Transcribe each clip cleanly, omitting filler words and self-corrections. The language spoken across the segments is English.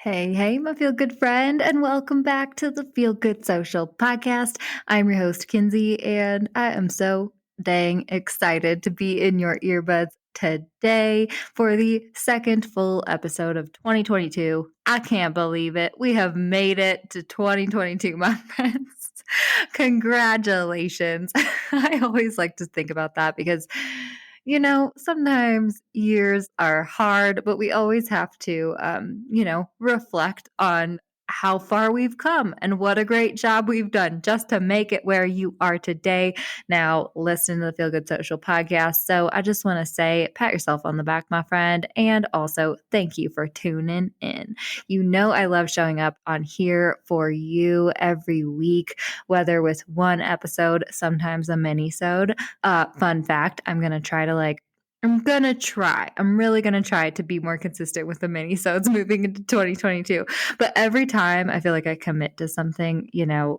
Hey, hey, my feel good friend, and welcome back to the Feel Good Social podcast. I'm your host, Kinsey, and I am so dang excited to be in your earbuds today for the second full episode of 2022. I can't believe it. We have made it to 2022, my friends. Congratulations. I always like to think about that because sometimes years are hard, but we always have to, reflect on how far we've come and what a great job we've done just to make it where you are today. Now, listen to the Feel Good Social podcast. So I just want to say, pat yourself on the back, my friend, and also thank you for tuning in. You know, I love showing up on here for you every week, whether with one episode, sometimes a mini-sode. Fun fact, I'm really going to try to be more consistent with the mini-sodes moving into 2022. But every time I feel like I commit to something,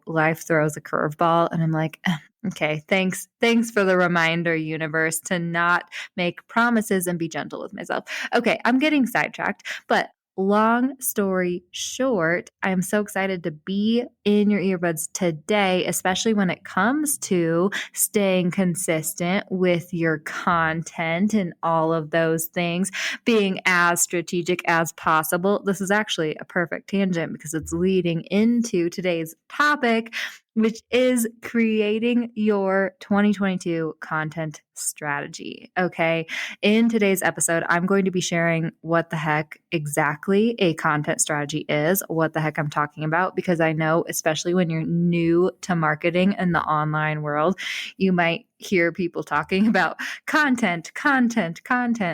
life throws a curveball and I'm like, okay, thanks for the reminder, universe, to not make promises and be gentle with myself. Okay, I'm getting sidetracked, but long story short, I'm so excited to be in your earbuds today, especially when it comes to staying consistent with your content and all of those things, being as strategic as possible. This is actually a perfect tangent because it's leading into today's topic, which is creating your 2022 content strategy. Okay. In today's episode, I'm going to be sharing what the heck exactly a content strategy is, what the heck I'm talking about, because I know, especially when you're new to marketing in the online world, you might hear people talking about content,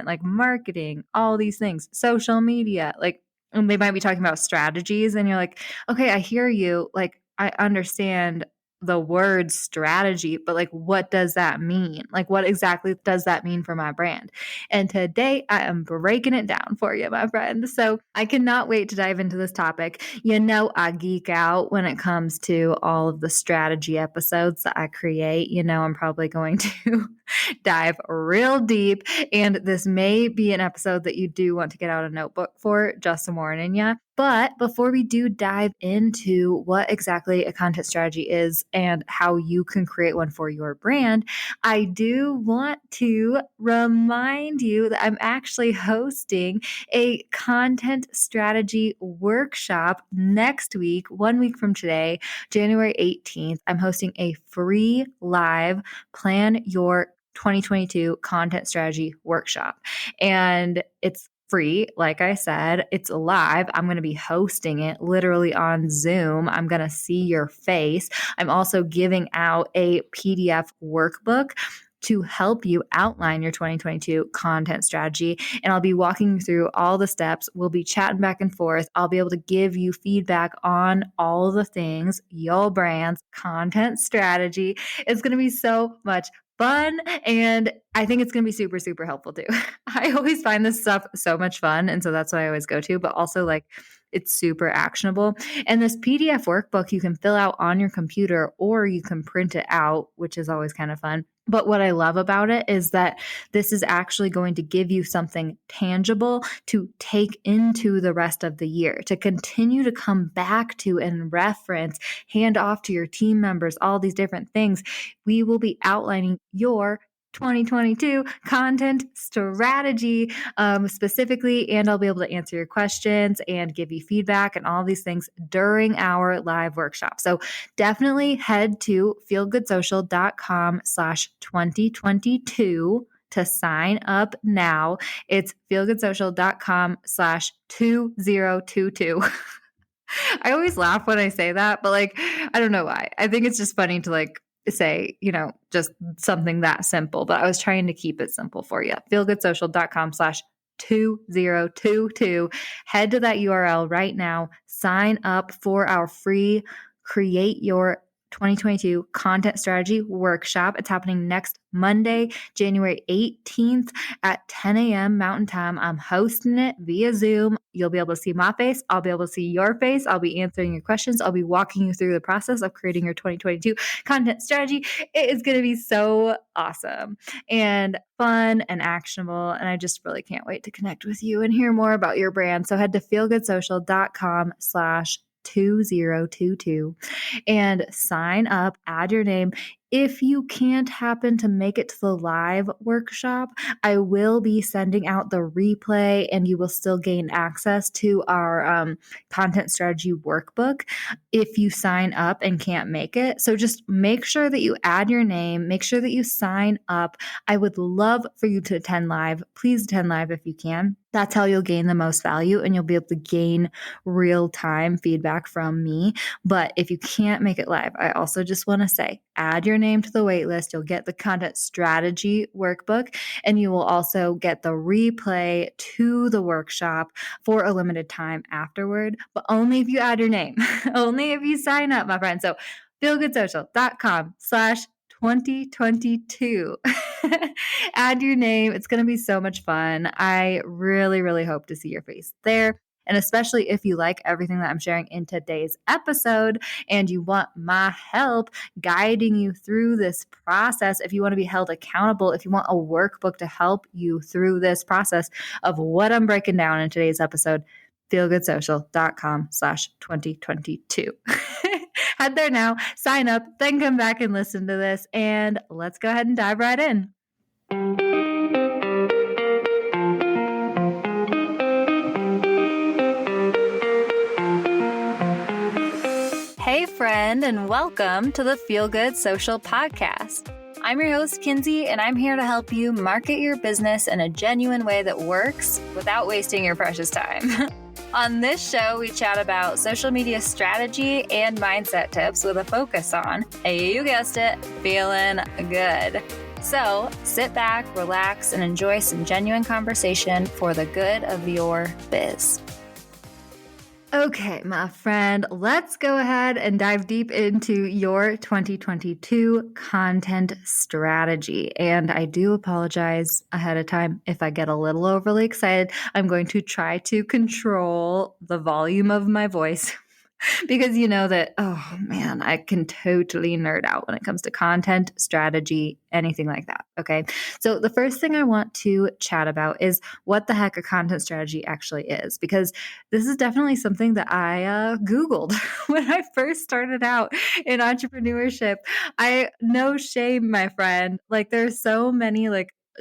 like marketing, all these things, social media, and they might be talking about strategies. And you're like, okay, I hear you. Like, I understand the word strategy, but what does that mean? What exactly does that mean for my brand? And today I am breaking it down for you, my friend. So I cannot wait to dive into this topic. You know, I geek out when it comes to all of the strategy episodes that I create. I'm probably going to dive real deep. And this may be an episode that you do want to get out a notebook for, just warning you. But before we do dive into what exactly a content strategy is and how you can create one for your brand, I do want to remind you that I'm actually hosting a content strategy workshop next week, 1 week from today, January 18th. I'm hosting a free live Plan Your 2022 content strategy workshop. And it's free. Like I said, it's live. I'm going to be hosting it literally on Zoom. I'm going to see your face. I'm also giving out a PDF workbook to help you outline your 2022 content strategy. And I'll be walking you through all the steps. We'll be chatting back and forth. I'll be able to give you feedback on all the things, your brand's content strategy. It's going to be so much fun. And I think it's going to be super, super helpful too. I always find this stuff so much fun. And so that's what I always go to, but also it's super actionable. And this PDF workbook you can fill out on your computer or you can print it out, which is always kind of fun. But what I love about it is that this is actually going to give you something tangible to take into the rest of the year, to continue to come back to and reference, hand off to your team members, all these different things. We will be outlining your 2022 content strategy specifically, and I'll be able to answer your questions and give you feedback and all these things during our live workshop. So definitely head to feelgoodsocial.com/2022 to sign up now. It's feelgoodsocial.com/2022. I always laugh when I say that, but I don't know why. I think it's just funny to say, just something that simple, but I was trying to keep it simple for you. feelgoodsocial.com/2022. Head to that URL right now, sign up for our free Create Your 2022 Content Strategy Workshop. It's happening next Monday, January 18th at 10 a.m. Mountain Time. I'm hosting it via Zoom. You'll be able to see my face. I'll be able to see your face. I'll be answering your questions. I'll be walking you through the process of creating your 2022 content strategy. It is going to be so awesome and fun and actionable. And I just really can't wait to connect with you and hear more about your brand. So head to feelgoodsocial.com/2022 and sign up, add your name. If you can't happen to make it to the live workshop, I will be sending out the replay and you will still gain access to our content strategy workbook if you sign up and can't make it. So just make sure that you add your name, make sure that you sign up. I would love for you to attend live. Please attend live if you can. That's how you'll gain the most value and you'll be able to gain real-time feedback from me. But if you can't make it live, I also just want to say, add your name to the wait list. You'll get the content strategy workbook and you will also get the replay to the workshop for a limited time afterward, but only if you add your name, only if you sign up, my friend. So feelgoodsocial.com/2022. Add your name. It's going to be so much fun. I really, really hope to see your face there. And especially if you like everything that I'm sharing in today's episode and you want my help guiding you through this process, if you want to be held accountable, if you want a workbook to help you through this process of what I'm breaking down in today's episode, feelgoodsocial.com/2022. Head there now, sign up, then come back and listen to this, and let's go ahead and dive right in. Hey, friend, and welcome to the Feel Good Social Podcast. I'm your host, Kinsey, and I'm here to help you market your business in a genuine way that works without wasting your precious time. On this show, we chat about social media strategy and mindset tips with a focus on, you guessed it, feeling good. So sit back, relax, and enjoy some genuine conversation for the good of your biz. Okay, my friend, let's go ahead and dive deep into your 2022 content strategy. And I do apologize ahead of time if I get a little overly excited. I'm going to try to control the volume of my voice because you know that, oh man, I can totally nerd out when it comes to content, strategy, anything like that. Okay. So the first thing I want to chat about is what the heck a content strategy actually is, because this is definitely something that I Googled when I first started out in entrepreneurship. No shame, my friend. Like there's so many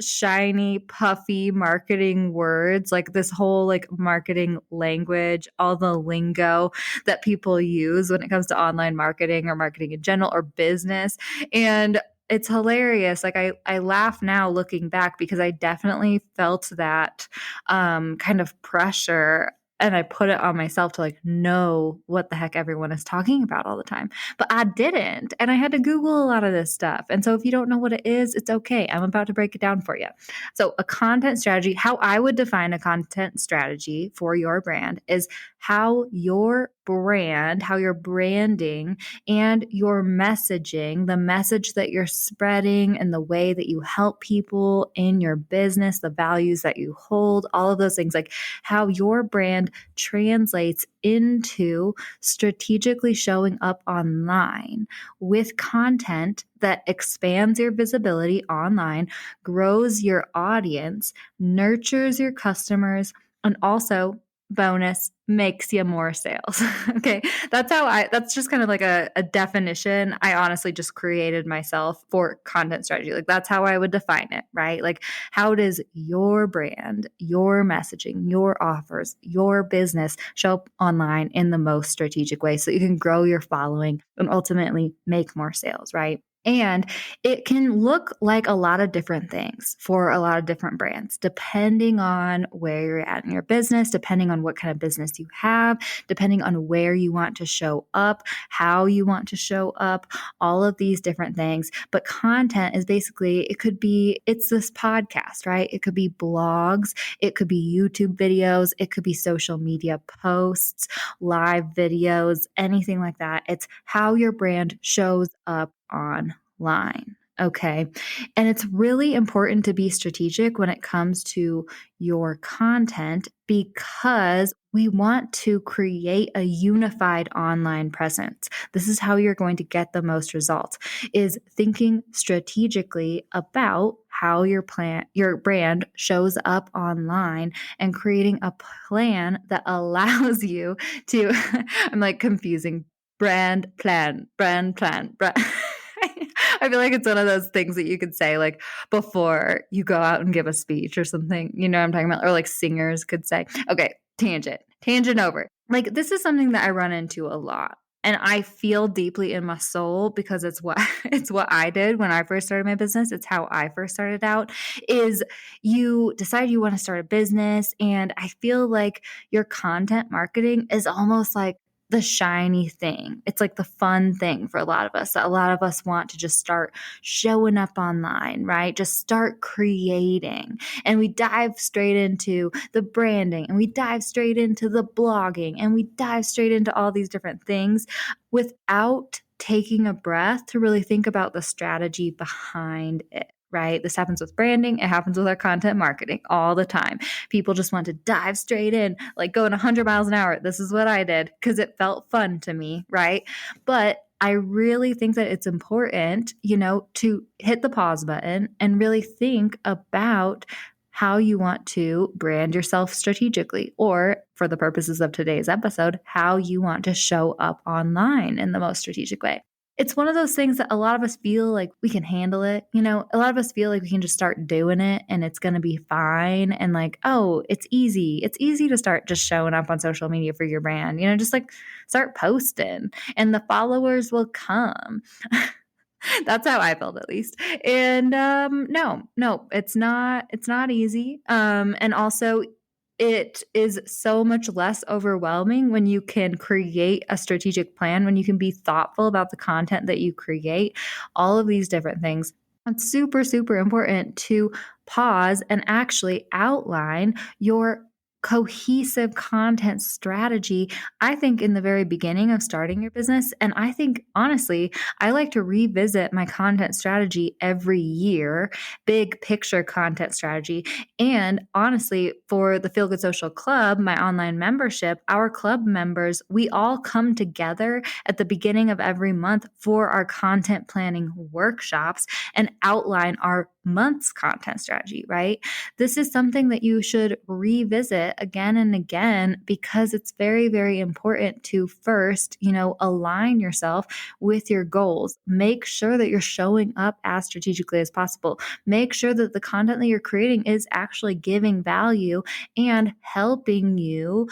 shiny, puffy marketing words, like this whole marketing language, all the lingo that people use when it comes to online marketing or marketing in general or business. And it's hilarious. Like I laugh now looking back because I definitely felt that kind of pressure. And I put it on myself to know what the heck everyone is talking about all the time. But I didn't. And I had to Google a lot of this stuff. And so if you don't know what it is, it's okay. I'm about to break it down for you. So a content strategy, how I would define a content strategy for your brand is how your brand, how your branding and your messaging, the message that you're spreading and the way that you help people in your business, the values that you hold, all of those things, like how your brand translates into strategically showing up online with content that expands your visibility online, grows your audience, nurtures your customers, and also bonus makes you more sales. Okay. That's just kind of like a definition I honestly just created myself for content strategy. Like that's how I would define it, right? Like how does your brand, your messaging, your offers, your business show up online in the most strategic way so you can grow your following and ultimately make more sales, right? And it can look like a lot of different things for a lot of different brands, depending on where you're at in your business, depending on what kind of business you have, depending on where you want to show up, how you want to show up, all of these different things. But content is basically, it's this podcast, right? It could be blogs, it could be YouTube videos, it could be social media posts, live videos, anything like that. It's how your brand shows up online. Okay. And it's really important to be strategic when it comes to your content because we want to create a unified online presence. This is how you're going to get the most results, is thinking strategically about how your brand shows up online and creating a plan that allows you to I'm like confusing brand plan. I feel like it's one of those things that you could say like before you go out and give a speech or something. You know what I'm talking about? Or like singers could say. Okay, tangent over. Like this is something that I run into a lot. And I feel deeply in my soul because it's what it's what I did when I first started my business. It's how I first started out. Is you decide you want to start a business, and I feel like your content marketing is almost like the shiny thing. It's like the fun thing for a lot of us. A lot of us want to just start showing up online, right? Just start creating. And we dive straight into the branding and we dive straight into the blogging and we dive straight into all these different things without taking a breath to really think about the strategy behind it. Right? This happens with branding. It happens with our content marketing all the time. People just want to dive straight in, like going 100 miles an hour. This is what I did because it felt fun to me, right? But I really think that it's important, to hit the pause button and really think about how you want to brand yourself strategically, or for the purposes of today's episode, how you want to show up online in the most strategic way. It's one of those things that a lot of us feel like we can handle it. A lot of us feel like we can just start doing it and it's going to be fine. And like, oh, it's easy. It's easy to start just showing up on social media for your brand, just like start posting and the followers will come. That's how I felt, at least. And no, it's not easy. And also it is so much less overwhelming when you can create a strategic plan, when you can be thoughtful about the content that you create, all of these different things. It's super, super important to pause and actually outline your cohesive content strategy, I think, in the very beginning of starting your business. And I think, honestly, I like to revisit my content strategy every year, big picture content strategy. And honestly, for the Feel Good Social Club, my online membership, our club members, we all come together at the beginning of every month for our content planning workshops and outline our month's content strategy, right? This is something that you should revisit again and again because it's very, very important to first, align yourself with your goals. Make sure that you're showing up as strategically as possible. Make sure that the content that you're creating is actually giving value and helping you,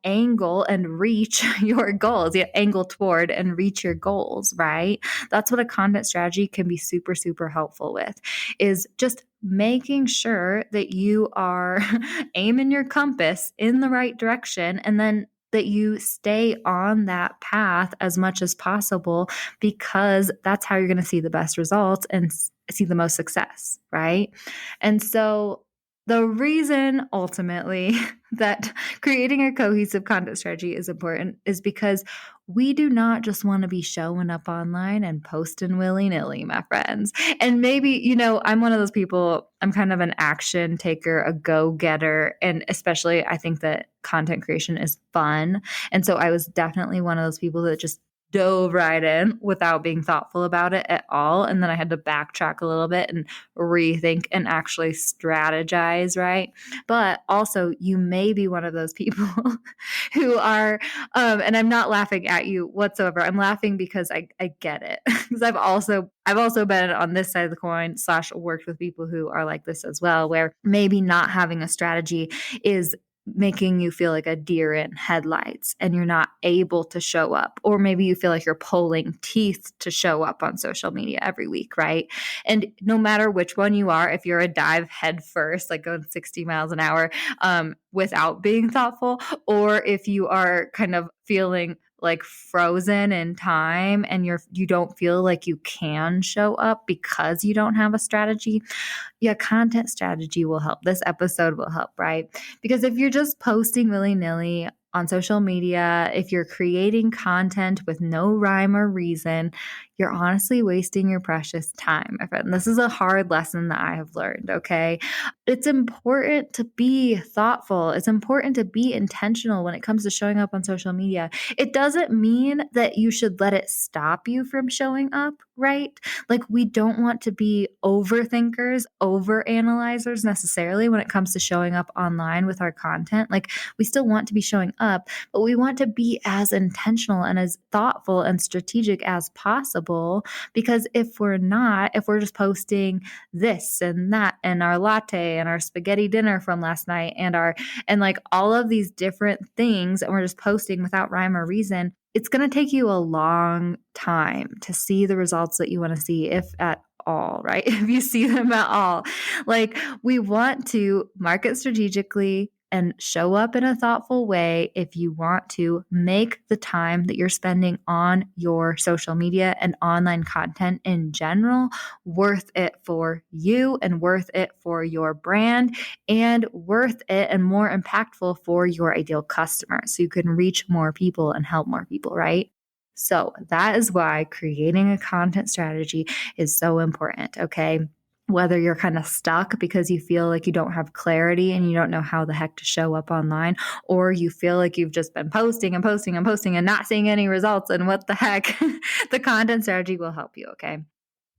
angle and reach your goals. Angle toward and reach your goals, right? That's what a content strategy can be super, super helpful with, is just making sure that you are aiming your compass in the right direction, and then that you stay on that path as much as possible, because that's how you're going to see the best results and see the most success, right? And so the reason ultimately that creating a cohesive content strategy is important is because we do not just want to be showing up online and posting willy-nilly, my friends. And maybe, I'm one of those people, I'm kind of an action taker, a go-getter. And especially I think that content creation is fun. And so I was definitely one of those people that just dove right in without being thoughtful about it at all. And then I had to backtrack a little bit and rethink and actually strategize, right? But also, you may be one of those people who are, and I'm not laughing at you whatsoever. I'm laughing because I get it. Because I've also been on this side of the coin / worked with people who are like this as well, where maybe not having a strategy is making you feel like a deer in headlights and you're not able to show up. Or maybe you feel like you're pulling teeth to show up on social media every week, right? And no matter which one you are, if you're a dive head first, like going 60 miles an hour without being thoughtful, or if you are kind of feeling like frozen in time and you don't feel like you can show up because you don't have a strategy, yeah, content strategy will help. This episode will help, right? Because if you're just posting willy-nilly on social media, if you're creating content with no rhyme or reason, you're honestly wasting your precious time, my friend. This is a hard lesson that I have learned, okay? It's important to be thoughtful. It's important to be intentional when it comes to showing up on social media. It doesn't mean that you should let it stop you from showing up, right? Like, we don't want to be overthinkers, overanalyzers necessarily when it comes to showing up online with our content. Like, we still want to be showing up, but we want to be as intentional and as thoughtful and strategic as possible. Because if we're not, if we're just posting this and that and our latte and our spaghetti dinner from last night and like all of these different things, and we're just posting without rhyme or reason, it's going to take you a long time to see the results that you want to see, if at all, right? If you see them at all. Like, we want to market strategically and show up in a thoughtful way if you want to make the time that you're spending on your social media and online content in general worth it for you and worth it for your brand and worth it and more impactful for your ideal customer so you can reach more people and help more people, right? So that is why creating a content strategy is so important, okay? Whether you're kind of stuck because you feel like you don't have clarity and you don't know how the heck to show up online, or you feel like you've just been posting and posting and posting and not seeing any results, and what the heck, the content strategy will help you, okay?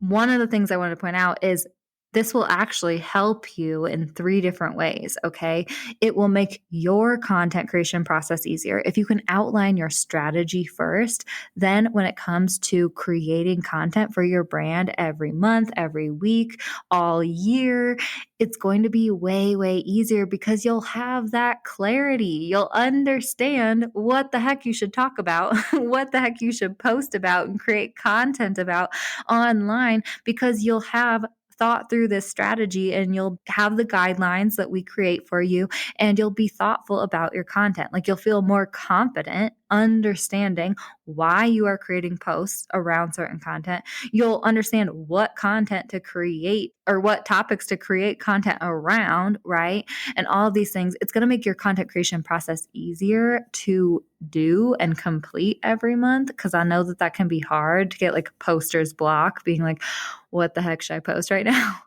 One of the things I wanted to point out is this will actually help you in 3 different ways, okay? It will make your content creation process easier. If you can outline your strategy first, then when it comes to creating content for your brand every month, every week, all year, it's going to be way, way easier because you'll have that clarity. You'll understand what the heck you should talk about, what the heck you should post about and create content about online, because you'll have thought through this strategy and you'll have the guidelines that we create for you, and you'll be thoughtful about your content. Like, you'll feel more confident understanding why you are creating posts around certain content. You'll understand what content to create or what topics to create content around, right? And all of these things, it's going to make your content creation process easier to do and complete every month, because I know that that can be hard to get like poster's block, being like, what the heck should I post right now?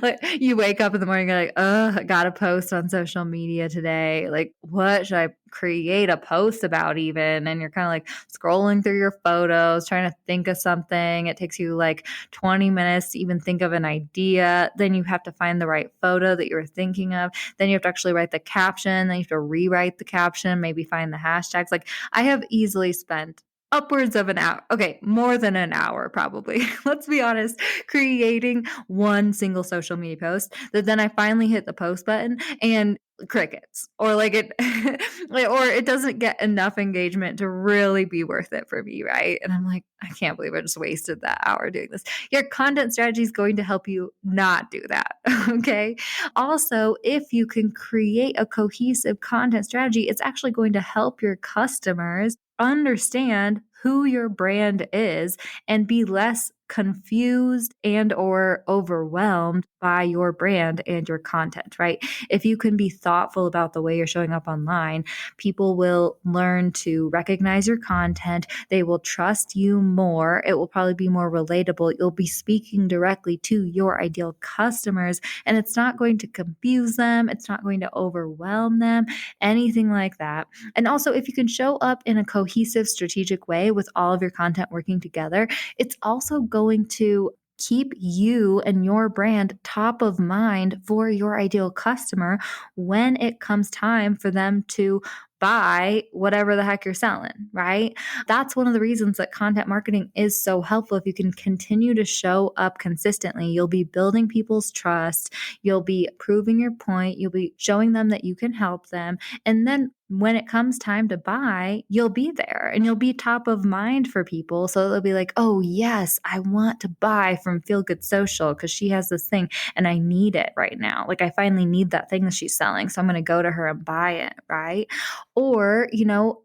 Like, you wake up in the morning, you're like, I gotta post on social media today. Like, what should I create a post about even? And you're kind of like scrolling through your photos, trying to think of something. It takes you like 20 minutes to even think of an idea. Then you have to find the right photo that you're thinking of. Then you have to actually write the caption. Then you have to rewrite the caption, maybe find the hashtags. Like, I have easily spent upwards of an hour. Okay, more than an hour probably. Let's be honest, creating one single social media post that then I finally hit the post button and crickets, or like it or it doesn't get enough engagement to really be worth it for me, right? And I'm like, I can't believe I just wasted that hour doing this. Your content strategy is going to help you not do that. Okay. Also, if you can create a cohesive content strategy, it's actually going to help your customers understand who your brand is and be less confused and or overwhelmed by your brand and your content, right? If you can be thoughtful about the way you're showing up online, people will learn to recognize your content. They will trust you more. It will probably be more relatable. You'll be speaking directly to your ideal customers, and it's not going to confuse them. It's not going to overwhelm them, anything like that. And also, if you can show up in a cohesive, strategic way with all of your content working together, it's also going to keep you and your brand top of mind for your ideal customer when it comes time for them to buy whatever the heck you're selling, right? That's one of the reasons that content marketing is so helpful. If you can continue to show up consistently, you'll be building people's trust, you'll be proving your point, you'll be showing them that you can help them. And then when it comes time to buy, you'll be there and you'll be top of mind for people. So they'll be like, oh, yes, I want to buy from Feel Good Social because she has this thing and I need it right now. Like, I finally need that thing that she's selling. So I'm going to go to her and buy it. Right. Or,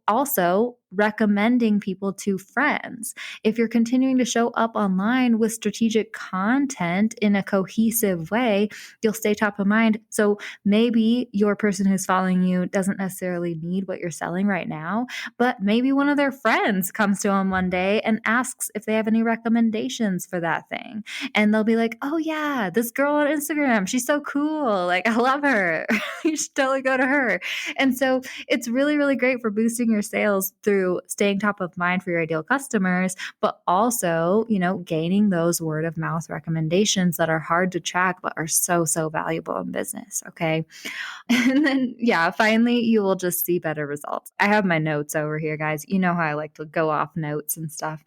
also recommending people to friends. If you're continuing to show up online with strategic content in a cohesive way, you'll stay top of mind. So maybe your person who's following you doesn't necessarily need what you're selling right now, but maybe one of their friends comes to them one day and asks if they have any recommendations for that thing. And they'll be like, oh yeah, this girl on Instagram, she's so cool. Like, I love her. You should totally go to her. And so it's really, really great for boosting your sales through staying top of mind for your ideal customers, but also, gaining those word of mouth recommendations that are hard to track, but are so, so valuable in business. Okay. And then, finally, you will just see better results. I have my notes over here, guys. You know how I like to go off notes and stuff.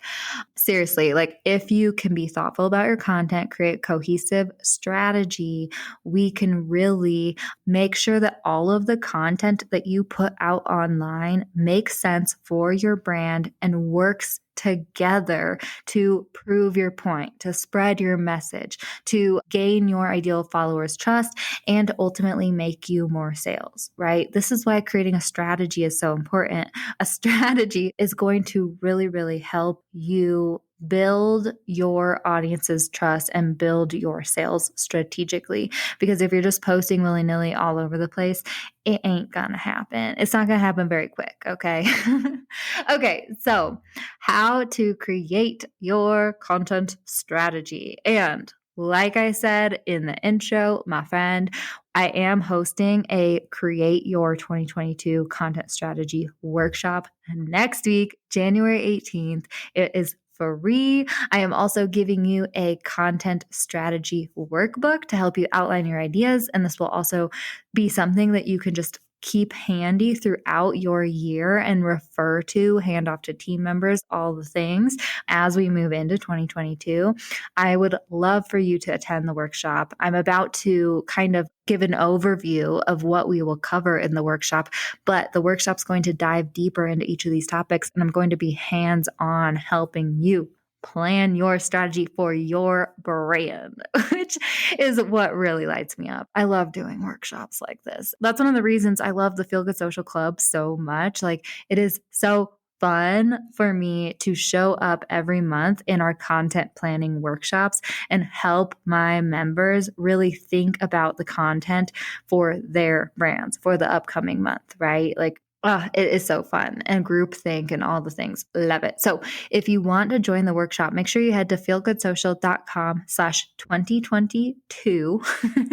Seriously, like, if you can be thoughtful about your content, create cohesive strategy, we can really make sure that all of the content that you put out online makes sense for your brand and works together to prove your point, to spread your message, to gain your ideal followers' trust, and ultimately make you more sales, right? This is why creating a strategy is so important. A strategy is going to really, really help you build your audience's trust and build your sales strategically. Because if you're just posting willy-nilly all over the place, it ain't gonna happen. It's not gonna happen very quick, okay? Okay, so how to create your content strategy. And like I said in the intro, my friend, I am hosting a Create Your 2022 Content Strategy workshop next week, January 18th. It is free. I am also giving you a content strategy workbook to help you outline your ideas. And this will also be something that you can just keep handy throughout your year and refer to, hand off to team members, all the things as we move into 2022. I would love for you to attend the workshop. I'm about to kind of give an overview of what we will cover in the workshop, but the workshop's going to dive deeper into each of these topics, and I'm going to be hands-on helping you plan your strategy for your brand, which is what really lights me up. I love doing workshops like this. That's one of the reasons I love the Feel Good Social Club so much. Like, it is so fun for me to show up every month in our content planning workshops and help my members really think about the content for their brands for the upcoming month, right? Like, it is so fun, and groupthink and all the things. Love it. So if you want to join the workshop, make sure you head to feelgoodsocial.com/2022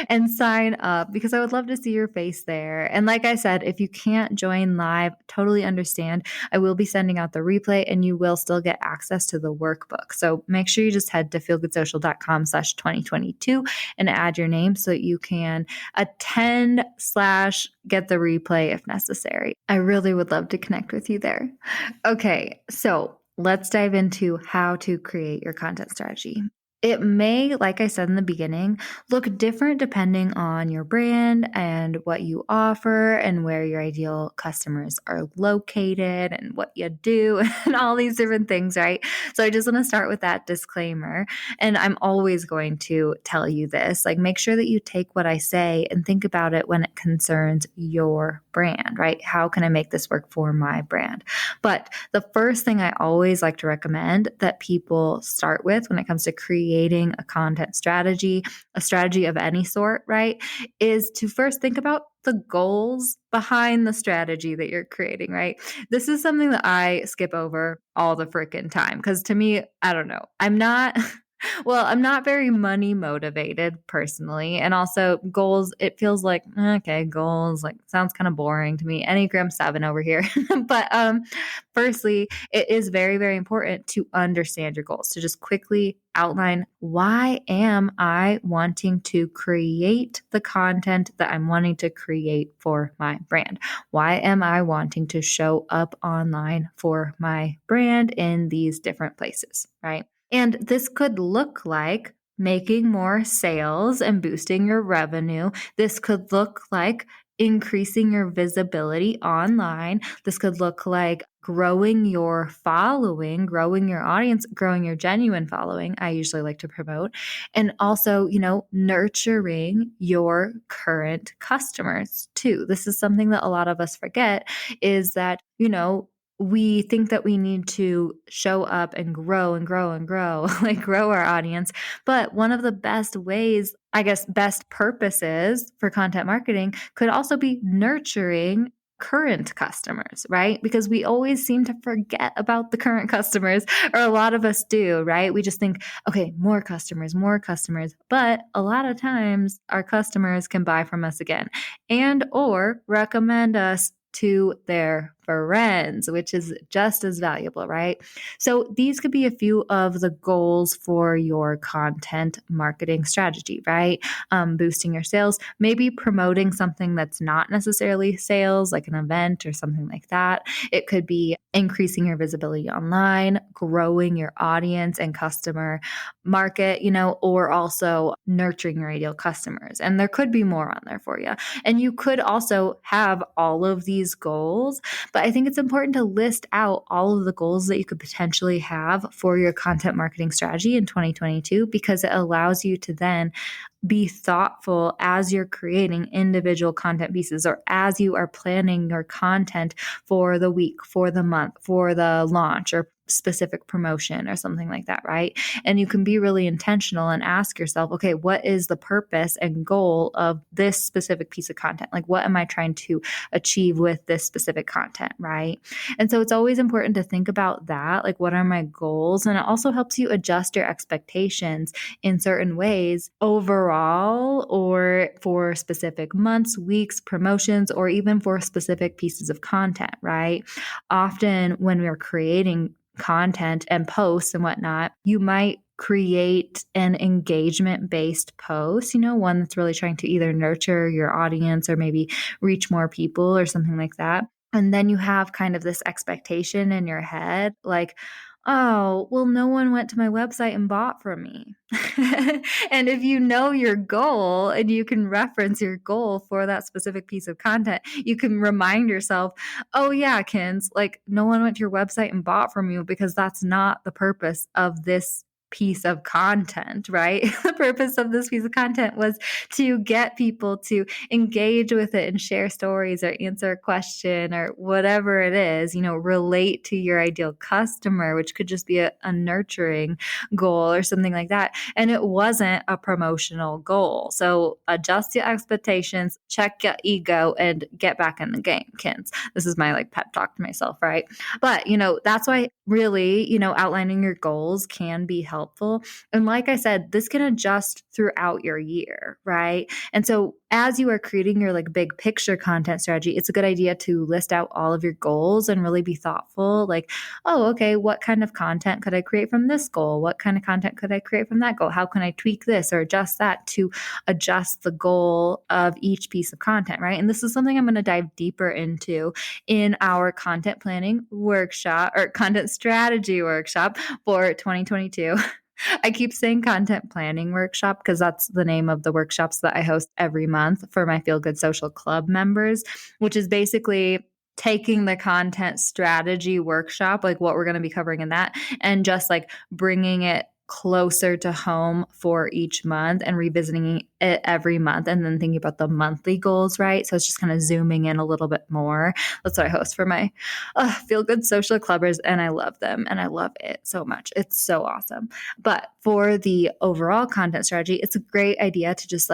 and sign up, because I would love to see your face there. And like I said, if you can't join live, totally understand. I will be sending out the replay and you will still get access to the workbook. So make sure you just head to feelgoodsocial.com/2022 and add your name so that you can attend / get the replay if necessary. I really would love to connect with you there. Okay, so let's dive into how to create your content strategy. It may, like I said in the beginning, look different depending on your brand and what you offer and where your ideal customers are located and what you do and all these different things, right? So I just want to start with that disclaimer. And I'm always going to tell you this, like, make sure that you take what I say and think about it when it concerns your brand, right? How can I make this work for my brand? But the first thing I always like to recommend that people start with when it comes to creating a content strategy, a strategy of any sort, right, is to first think about the goals behind the strategy that you're creating, right? This is something that I skip over all the freaking time because, to me, I don't know, I'm not Well, I'm not very money motivated personally. And also goals, it feels like, okay, goals, like sounds kind of boring to me. Enneagram 7 over here. But firstly, it is very, very important to understand your goals, to just quickly outline, why am I wanting to create the content that I'm wanting to create for my brand? Why am I wanting to show up online for my brand in these different places, right? And this could look like making more sales and boosting your revenue. This could look like increasing your visibility online. This could look like growing your following, growing your audience, growing your genuine following. I usually like to promote. And also, nurturing your current customers too. This is something that a lot of us forget, is that, we think that we need to show up and grow and grow and grow, like grow our audience. But one of the best ways, I guess, best purposes for content marketing could also be nurturing current customers, right? Because we always seem to forget about the current customers, or a lot of us do, right? We just think, okay, more customers, more customers. But a lot of times our customers can buy from us again and or recommend us to their friends, which is just as valuable, right? So these could be a few of the goals for your content marketing strategy, right? Boosting your sales, maybe promoting something that's not necessarily sales, like an event or something like that. It could be increasing your visibility online, growing your audience and customer market, or also nurturing your ideal customers. And there could be more on there for you. And you could also have all of these goals, but I think it's important to list out all of the goals that you could potentially have for your content marketing strategy in 2022, because it allows you to then be thoughtful as you're creating individual content pieces, or as you are planning your content for the week, for the month, for the launch or specific promotion or something like that, right? And you can be really intentional and ask yourself, okay, what is the purpose and goal of this specific piece of content? Like, what am I trying to achieve with this specific content, right? And so it's always important to think about that, like, what are my goals? And it also helps you adjust your expectations in certain ways overall, or for specific months, weeks, promotions, or even for specific pieces of content, right? Often when we're creating content and posts and whatnot, you might create an engagement based post, one that's really trying to either nurture your audience or maybe reach more people or something like that. And then you have kind of this expectation in your head, like, oh, well, no one went to my website and bought from me. And if you know your goal and you can reference your goal for that specific piece of content, you can remind yourself, oh, yeah, Kins, like, no one went to your website and bought from you, because that's not the purpose of this piece of content, right? The purpose of this piece of content was to get people to engage with it and share stories or answer a question or whatever it is, relate to your ideal customer, which could just be a nurturing goal or something like that. And it wasn't a promotional goal. So adjust your expectations, check your ego, and get back in the game, Kins. This is my pep talk to myself, right? But, that's why really, outlining your goals can be helpful. And like I said, this can adjust throughout your year, right? And so as you are creating your big picture content strategy, it's a good idea to list out all of your goals and really be thoughtful. Like, oh, okay, what kind of content could I create from this goal? What kind of content could I create from that goal? How can I tweak this or adjust that to adjust the goal of each piece of content, right? And this is something I'm going to dive deeper into in our content planning workshop, or content strategy workshop for 2022. I keep saying content planning workshop because that's the name of the workshops that I host every month for my Feel Good Social Club members, which is basically taking the content strategy workshop, like what we're going to be covering in that, and just bringing it closer to home for each month and revisiting it every month, and then thinking about the monthly goals, right? So it's just kind of zooming in a little bit more. That's what I host for my Feel Good Social Clubbers, and I love them and I love it so much. It's so awesome. But for the overall content strategy, it's a great idea to just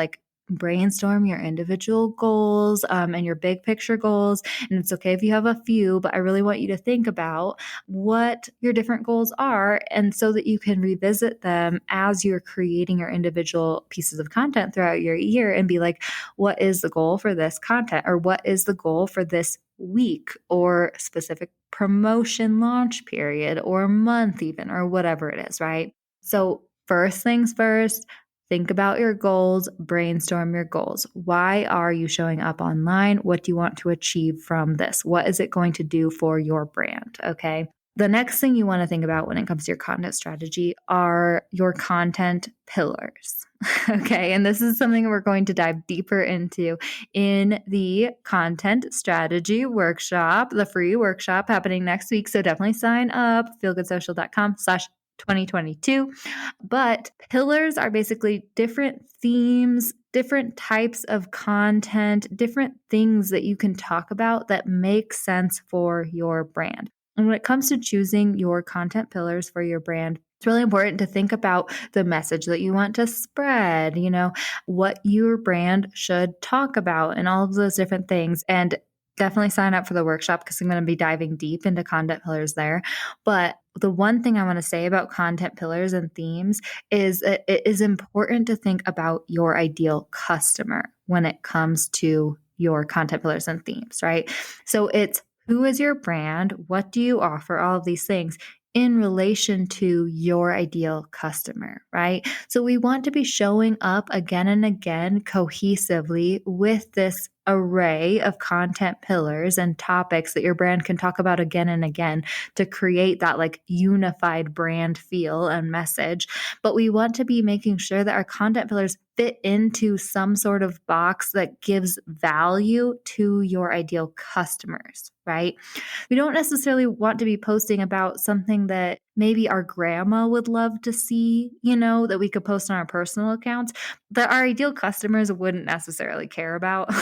brainstorm your individual goals and your big picture goals. And it's okay if you have a few, but I really want you to think about what your different goals are. And so that you can revisit them as you're creating your individual pieces of content throughout your year and be like, what is the goal for this content? Or what is the goal for this week or specific promotion launch period or month, even, or whatever it is, right? So, first things first, think about your goals, brainstorm your goals. Why are you showing up online? What do you want to achieve from this? What is it going to do for your brand? Okay. The next thing you want to think about when it comes to your content strategy are your content pillars. Okay. And this is something we're going to dive deeper into in the content strategy workshop, the free workshop happening next week. So definitely sign up, feelgoodsocial.com/2022. But pillars are basically different themes, different types of content, different things that you can talk about that make sense for your brand. And when it comes to choosing your content pillars for your brand, it's really important to think about the message that you want to spread, what your brand should talk about, and all of those different things. And definitely sign up for the workshop because I'm going to be diving deep into content pillars there. But the one thing I want to say about content pillars and themes is that it is important to think about your ideal customer when it comes to your content pillars and themes, right? So it's, who is your brand? What do you offer? All of these things in relation to your ideal customer, right? So we want to be showing up again and again cohesively with this array of content pillars and topics that your brand can talk about again and again to create that like unified brand feel and message. But we want to be making sure that our content pillars fit into some sort of box that gives value to your ideal customers, right? We don't necessarily want to be posting about something that maybe our grandma would love to see, that we could post on our personal accounts, that our ideal customers wouldn't necessarily care about.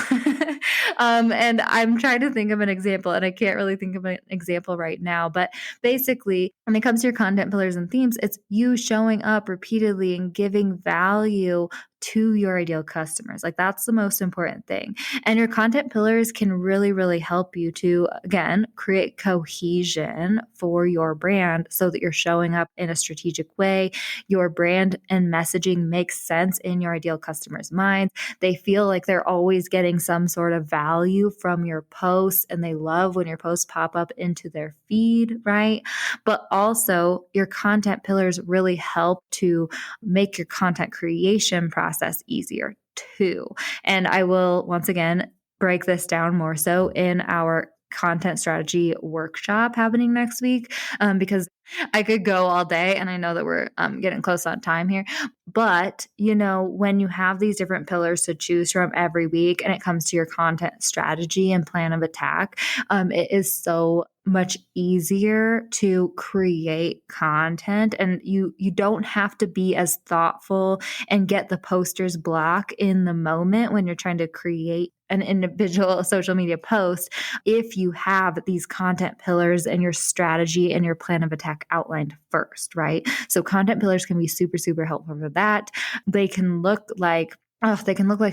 And I'm trying to think of an example, and I can't really think of an example right now. But basically, when it comes to your content pillars and themes, it's you showing up repeatedly and giving value to your ideal customers. Like, that's the most important thing. And your content pillars can really, really help you to, again, create cohesion for your brand so that you're showing up in a strategic way. Your brand and messaging makes sense in your ideal customers' minds. They feel like they're always getting some sort of value from your posts, and they love when your posts pop up into their feed, right? But also, your content pillars really help to make your content creation process easier too. And I will once again break this down more so in our content strategy workshop happening next week, because I could go all day, and I know that we're getting close on time here. But, when you have these different pillars to choose from every week and it comes to your content strategy and plan of attack, it is so much easier to create content, and you don't have to be as thoughtful and get the poster's block in the moment when you're trying to create an individual social media post if you have these content pillars and your strategy and your plan of attack outlined first, right? So content pillars can be super, super helpful for that. They can look like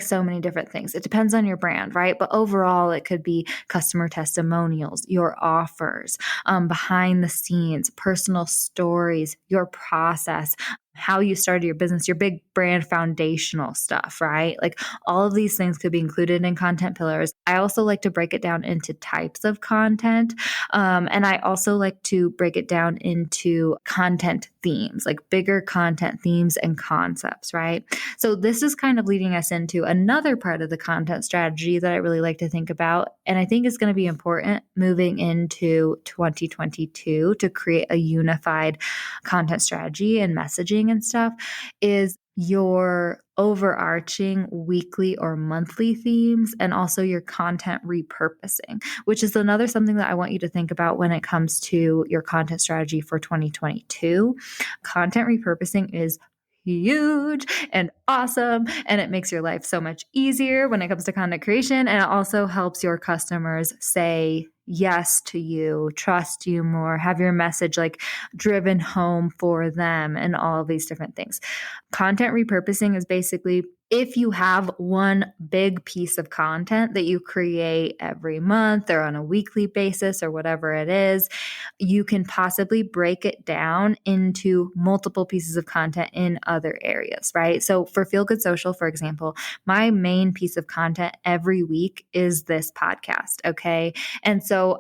so many different things. It depends on your brand, right? But overall, it could be customer testimonials, your offers, behind the scenes, personal stories, your process, how you started your business, your big brand foundational stuff, right? Like, all of these things could be included in content pillars. I also like to break it down into types of content. And I also like to break it down into content themes, like bigger content themes and concepts, right? So this is kind of leading us into another part of the content strategy that I really like to think about. And I think is going to be important moving into 2022 to create a unified content strategy and messaging and stuff, is your overarching weekly or monthly themes, and also your content repurposing, which is another something that I want you to think about when it comes to your content strategy for 2022. Content repurposing is huge and awesome, and it makes your life so much easier when it comes to content creation, and it also helps your customers say yes to you, trust you more, have your message like driven home for them, and all of these different things. Content repurposing is basically if you have one big piece of content that you create every month or on a weekly basis or whatever it is, you can possibly break it down into multiple pieces of content in other areas, right? So for Feel Good Social, for example, my main piece of content every week is this podcast. Okay. And so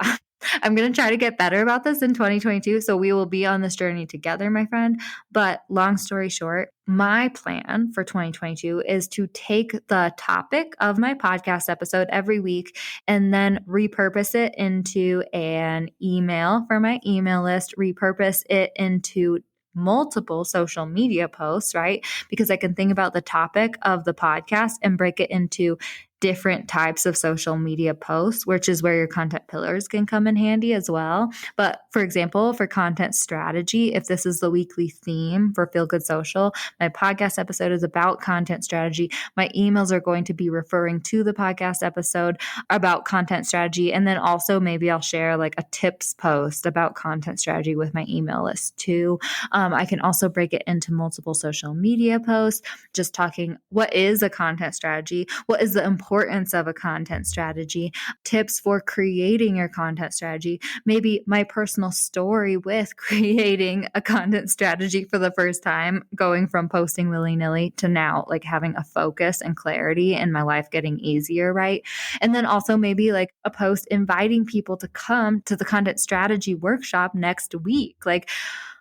I'm going to try to get better about this in 2022. So we will be on this journey together, my friend. But long story short, my plan for 2022 is to take the topic of my podcast episode every week and then repurpose it into an email for my email list, repurpose it into multiple social media posts, right? Because I can think about the topic of the podcast and break it into different types of social media posts, which is where your content pillars can come in handy as well. But for example, for content strategy, if this is the weekly theme for Feel Good Social, my podcast episode is about content strategy. My emails are going to be referring to the podcast episode about content strategy. And then also maybe I'll share like a tips post about content strategy with my email list too. I can also break it into multiple social media posts, just talking what is a content strategy, what is the importance of a content strategy, tips for creating your content strategy, maybe my personal story with creating a content strategy for the first time, going from posting willy-nilly to now like having a focus and clarity and my life getting easier, right? And then also maybe like a post inviting people to come to the content strategy workshop next week. Like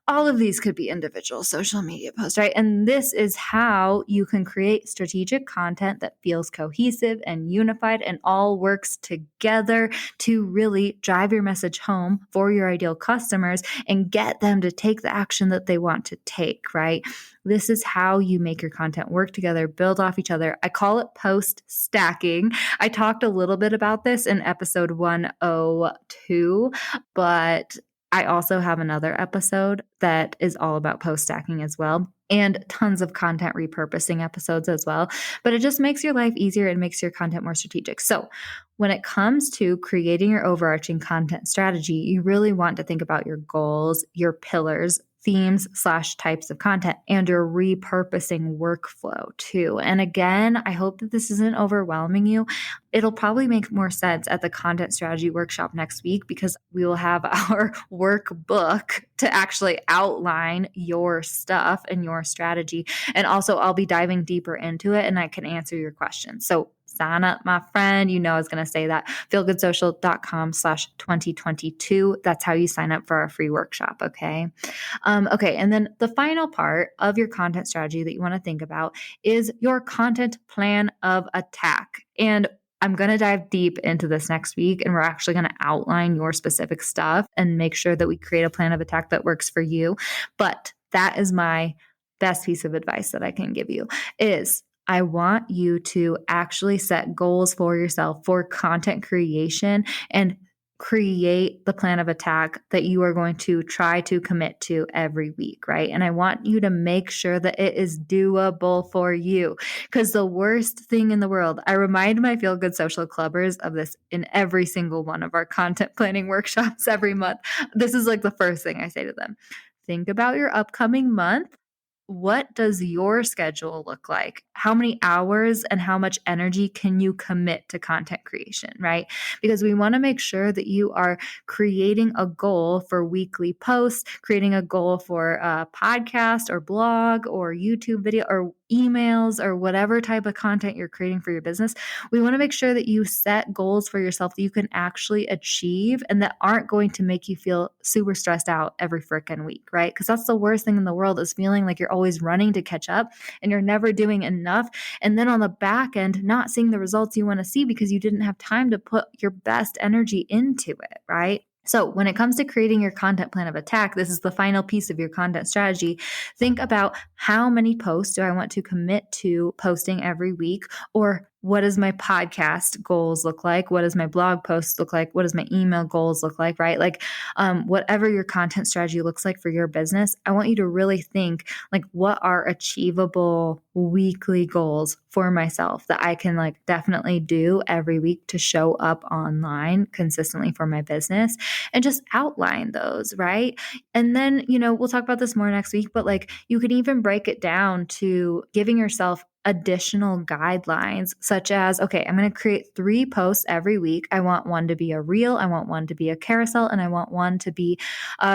all of these could be individual social media posts, right? And this is how you can create strategic content that feels cohesive and unified and all works together to really drive your message home for your ideal customers and get them to take the action that they want to take, right? This is how you make your content work together, build off each other. I call it post stacking. I talked a little bit about this in episode 102, but I also have another episode that is all about post stacking as well, and tons of content repurposing episodes as well. But it just makes your life easier and makes your content more strategic. So when it comes to creating your overarching content strategy, you really want to think about your goals, your pillars, themes/types of content, and your repurposing workflow too. And again, I hope that this isn't overwhelming you. It'll probably make more sense at the content strategy workshop next week because we will have our workbook to actually outline your stuff and your strategy. And also I'll be diving deeper into it and I can answer your questions. So sign up, my friend. You know I was going to say that. feelgoodsocial.com/2022. That's how you sign up for our free workshop, okay? Okay, and then the final part of your content strategy that you want to think about is your content plan of attack. And I'm going to dive deep into this next week, and we're actually going to outline your specific stuff and make sure that we create a plan of attack that works for you. But that is my best piece of advice that I can give you is I want you to actually set goals for yourself for content creation and create the plan of attack that you are going to try to commit to every week, right? And I want you to make sure that it is doable for you because the worst thing in the world, I remind my Feel Good Social Clubbers of this in every single one of our content planning workshops every month. This is like the first thing I say to them. Think about your upcoming month. What does your schedule look like? How many hours and how much energy can you commit to content creation, right? Because we want to make sure that you are creating a goal for weekly posts, creating a goal for a podcast or blog or YouTube video or emails or whatever type of content you're creating for your business. We want to make sure that you set goals for yourself that you can actually achieve and that aren't going to make you feel super stressed out every freaking week, right? Because that's the worst thing in the world is feeling like you're always running to catch up and you're never doing enough. And then on the back end, not seeing the results you want to see because you didn't have time to put your best energy into it, right? So when it comes to creating your content plan of attack, this is the final piece of your content strategy. Think about how many posts do I want to commit to posting every week, or what does my podcast goals look like? What does my blog posts look like? What does my email goals look like, right? Like whatever your content strategy looks like for your business, I want you to really think like what are achievable weekly goals for myself that I can like definitely do every week to show up online consistently for my business and just outline those, right? And then, we'll talk about this more next week, but like you can even break it down to giving yourself additional guidelines such as, okay, I'm going to create 3 posts every week. I want one to be a reel. I want one to be a carousel. And I want one to be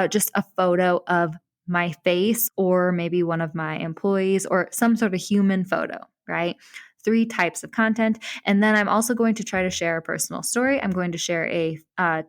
just a photo of my face or maybe one of my employees or some sort of human photo, right? 3 types of content. And then I'm also going to try to share a personal story. I'm going to share a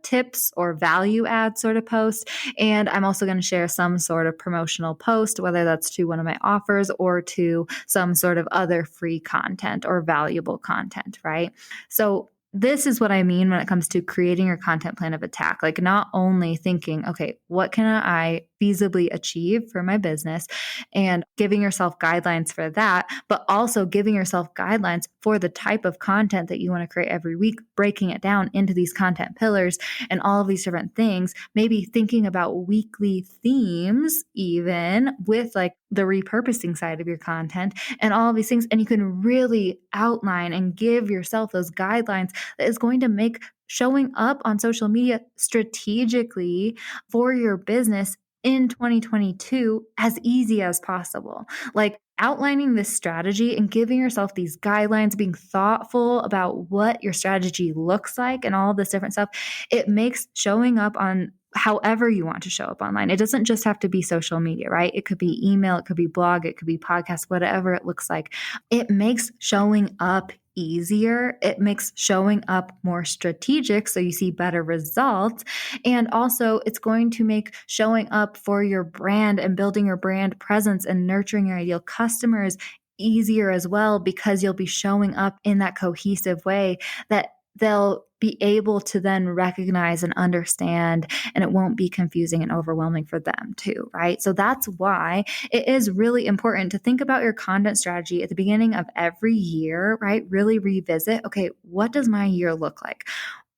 tips or value add sort of post. And I'm also going to share some sort of promotional post, whether that's to one of my offers or to some sort of other free content or valuable content, right? So this is what I mean when it comes to creating your content plan of attack. Like not only thinking, okay, what can I feasibly achieve for my business and giving yourself guidelines for that, but also giving yourself guidelines for the type of content that you want to create every week, breaking it down into these content pillars and all of these different things, maybe thinking about weekly themes, even with like the repurposing side of your content and all of these things. And you can really outline and give yourself those guidelines that is going to make showing up on social media strategically for your business in 2022 as easy as possible. Like outlining this strategy and giving yourself these guidelines, being thoughtful about what your strategy looks like and all of this different stuff, it makes showing up on however you want to show up online. It doesn't just have to be social media, right? It could be email, it could be blog, it could be podcast, whatever it looks like. It makes showing up easier. It makes showing up more strategic so you see better results. And also it's going to make showing up for your brand and building your brand presence and nurturing your ideal customers easier as well, because you'll be showing up in that cohesive way that they'll be able to then recognize and understand, and it won't be confusing and overwhelming for them too, right? So that's why it is really important to think about your content strategy at the beginning of every year, right? Really revisit, okay, what does my year look like?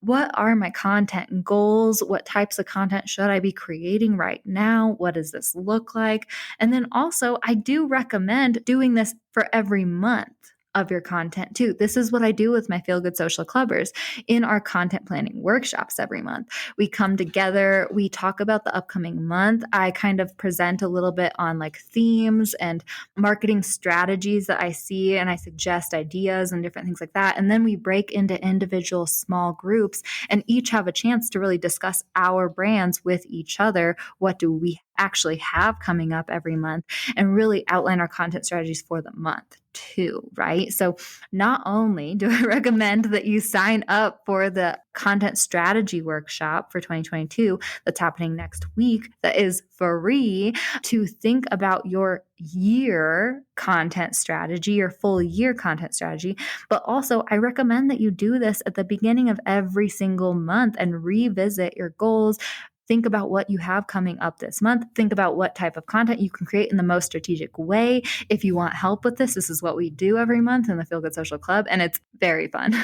What are my content goals? What types of content should I be creating right now? What does this look like? And then also, I do recommend doing this for every month of your content too. This is what I do with my Feel Good Social Clubbers in our content planning workshops every month. We come together, we talk about the upcoming month. I kind of present a little bit on like themes and marketing strategies that I see, and I suggest ideas and different things like that. And then we break into individual small groups and each have a chance to really discuss our brands with each other. What do we actually have coming up every month, and really outline our content strategies for the month too, right? So not only do I recommend that you sign up for the content strategy workshop for 2022 that's happening next week, that is free, to think about your year content strategy, your full year content strategy. But also I recommend that you do this at the beginning of every single month and revisit your goals. Think about what you have coming up this month. Think about what type of content you can create in the most strategic way. If you want help with this, this is what we do every month in the Feel Good Social Club, and it's very fun.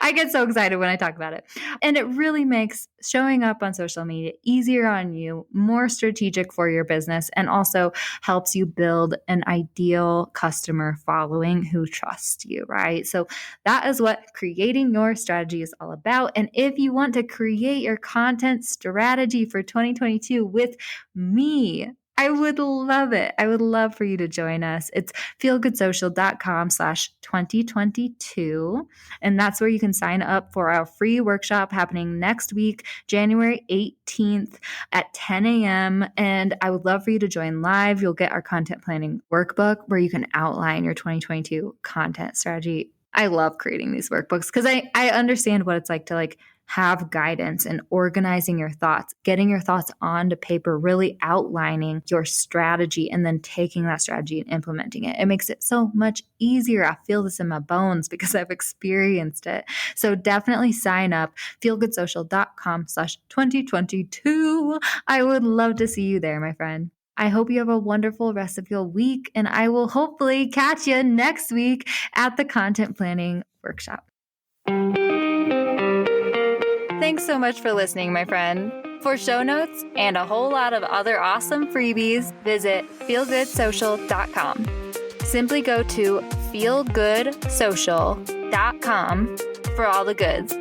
I get so excited when I talk about it. And it really makes showing up on social media easier on you, more strategic for your business, and also helps you build an ideal customer following who trusts you, right? So that is what creating your strategy is all about. And if you want to create your content strategy for 2022 with me, I would love it. I would love for you to join us. It's feelgoodsocial.com/2022. And that's where you can sign up for our free workshop happening next week, January 18th at 10 a.m. And I would love for you to join live. You'll get our content planning workbook where you can outline your 2022 content strategy. I love creating these workbooks because I understand what it's like to like have guidance and organizing your thoughts, getting your thoughts onto paper, really outlining your strategy, and then taking that strategy and implementing it. It makes it so much easier. I feel this in my bones because I've experienced it. So definitely sign up, feelgoodsocial.com/2022. I would love to see you there, my friend. I hope you have a wonderful rest of your week, and I will hopefully catch you next week at the content planning workshop. Thanks so much for listening, my friend. For show notes and a whole lot of other awesome freebies, visit feelgoodsocial.com. Simply go to feelgoodsocial.com for all the goods.